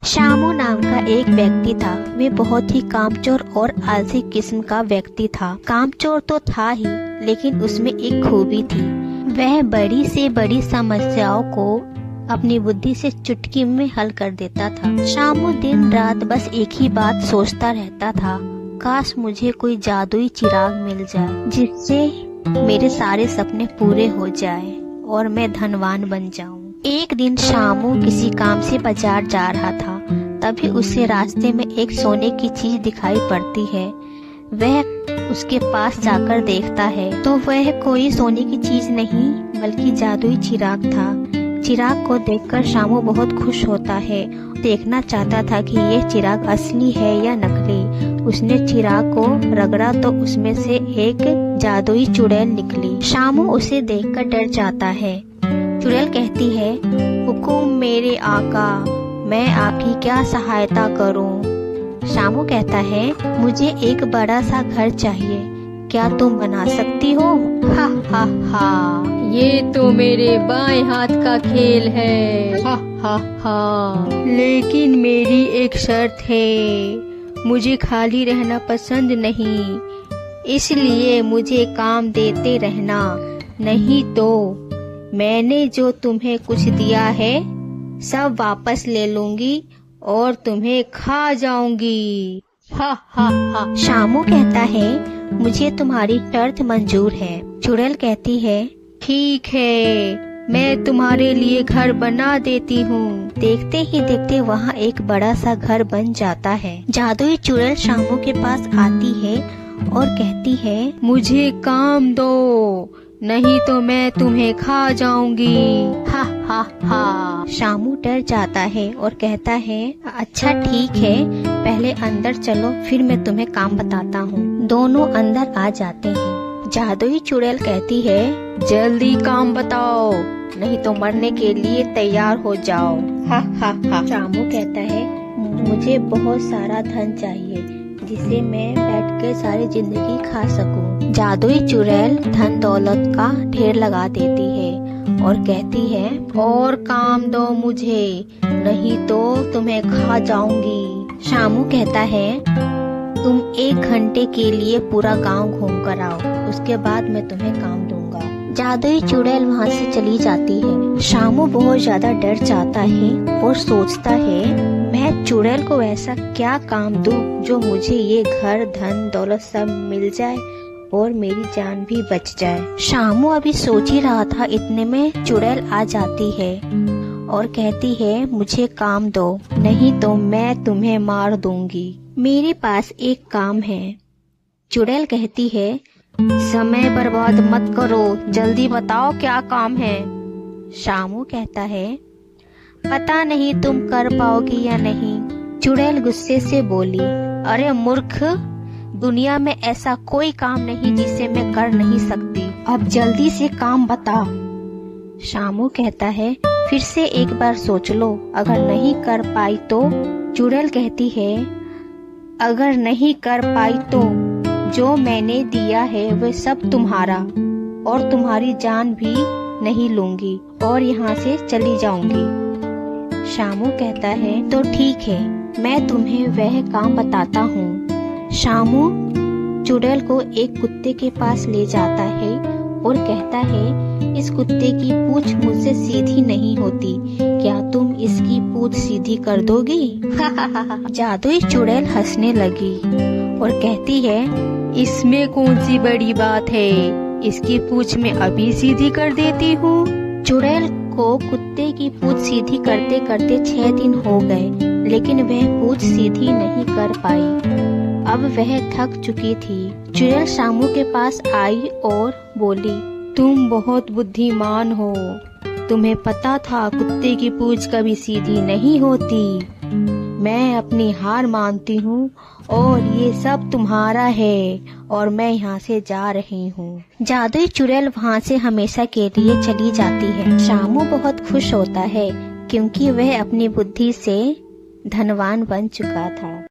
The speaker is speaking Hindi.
शामू नाम का एक व्यक्ति था। वे बहुत ही कामचोर और आलसी किस्म का व्यक्ति था। कामचोर तो था ही, लेकिन उसमें एक खूबी थी। वह बड़ी से बड़ी समस्याओं को अपनी बुद्धि से चुटकी में हल कर देता था। शामू दिन रात बस एक ही बात सोचता रहता था, काश मुझे कोई जादुई चिराग मिल जाए जिससे मेरे सारे सपने पूरे हो जाए और मैं धनवान बन जाऊं। एक दिन शामू किसी काम से बाजार जा रहा था। तभी उसे रास्ते में एक सोने की चीज दिखाई पड़ती है। वह उसके पास जाकर देखता है तो वह कोई सोने की चीज नहीं बल्कि जादुई चिराग था। चिराग को देखकर शामू बहुत खुश होता है। देखना चाहता था कि यह चिराग असली है या नकली। उसने चिराग को रगड़ा तो उसमें से एक जादुई चुड़ैल निकली। शामू उसे देखकर डर जाता है। चुड़ैल कहती है, हुकुम मेरे आका, मैं आपकी क्या सहायता करूं? शामू कहता है, मुझे एक बड़ा सा घर चाहिए, क्या तुम बना सकती हो? हा हा हा, ये तो मेरे बाएं हाथ का खेल है। हा हा हा, लेकिन मेरी एक शर्त है, मुझे खाली रहना पसंद नहीं, इसलिए मुझे काम देते रहना, नहीं तो मैंने जो तुम्हें कुछ दिया है सब वापस ले लूंगी और तुम्हें खा जाऊंगी। हा हा हा। शामू कहता है, मुझे तुम्हारी शर्त मंजूर है। चुड़ैल कहती है, ठीक है, मैं तुम्हारे लिए घर बना देती हूँ। देखते ही देखते वहाँ एक बड़ा सा घर बन जाता है। जादुई चुड़ैल शामू के पास आती है और कहती है, मुझे काम दो, नहीं तो मैं तुम्हें खा जाऊंगी। हा हा हा। शामू डर जाता है और कहता है, अच्छा ठीक है, पहले अंदर चलो फिर मैं तुम्हें काम बताता हूँ। दोनों अंदर आ जाते हैं। जादुई चुड़ैल कहती है, जल्दी काम बताओ, नहीं तो मरने के लिए तैयार हो जाओ। हा हा हा। शामू कहता है, मुझे बहुत सारा धन चाहिए जिसे मैं बैठ के सारी जिंदगी खा सकूं। जादुई चुड़ैल धन दौलत का ढेर लगा देती है और कहती है, और काम दो मुझे, नहीं तो तुम्हें खा जाऊंगी। शामू कहता है, तुम 1 घंटे के लिए पूरा गांव घूम कर आओ, उसके बाद मैं तुम्हें काम दूंगा। जादुई चुड़ैल वहाँ से चली जाती है। शामू बहुत ज्यादा डर जाता है और सोचता है, मैं चुड़ैल को ऐसा क्या काम दूं जो मुझे ये घर धन दौलत सब मिल जाए और मेरी जान भी बच जाए। शामू अभी सोच ही रहा था, इतने में चुड़ैल आ जाती है और कहती है, मुझे काम दो, नहीं तो मैं तुम्हें मार दूंगी। मेरे पास एक काम है। चुड़ैल कहती है, समय बर्बाद मत करो, जल्दी बताओ क्या काम है। शामू कहता है, पता नहीं तुम कर पाओगी या नहीं। चुड़ैल गुस्से से बोली, अरे मूर्ख, दुनिया में ऐसा कोई काम नहीं जिसे मैं कर नहीं सकती, अब जल्दी से काम बता। शामू कहता है, फिर से एक बार सोच लो, अगर नहीं कर पाई तो। चुड़ैल कहती है, अगर नहीं कर पाई तो जो मैंने दिया है वह सब तुम्हारा, और तुम्हारी जान भी नहीं लूंगी और यहाँ से चली जाऊंगी। शामू कहता है, तो ठीक है, मैं तुम्हें वह काम बताता हूँ। शामू चुड़ैल को एक कुत्ते के पास ले जाता है और कहता है, इस कुत्ते की पूंछ मुझसे सीधी नहीं होती, क्या तुम इसकी पूंछ सीधी कर दोगी? जादुई चुड़ैल हंसने लगी और कहती है, इसमें कौन सी बड़ी बात है, इसकी पूंछ मैं अभी सीधी कर देती हूँ। चुड़ैल को कुत्ते की पूंछ सीधी करते करते 6 दिन हो गए, लेकिन वह पूंछ सीधी नहीं कर पाई। अब वह थक चुकी थी। चुड़ैल शामू के पास आई और बोली, तुम बहुत बुद्धिमान हो, तुम्हें पता था कुत्ते की पूंछ कभी सीधी नहीं होती। मैं अपनी हार मानती हूँ और ये सब तुम्हारा है और मैं यहाँ से जा रही हूँ। जादुई चुड़ैल वहाँ से हमेशा के लिए चली जाती है। शामू बहुत खुश होता है क्योंकि वह अपनी बुद्धि से धनवान बन चुका था।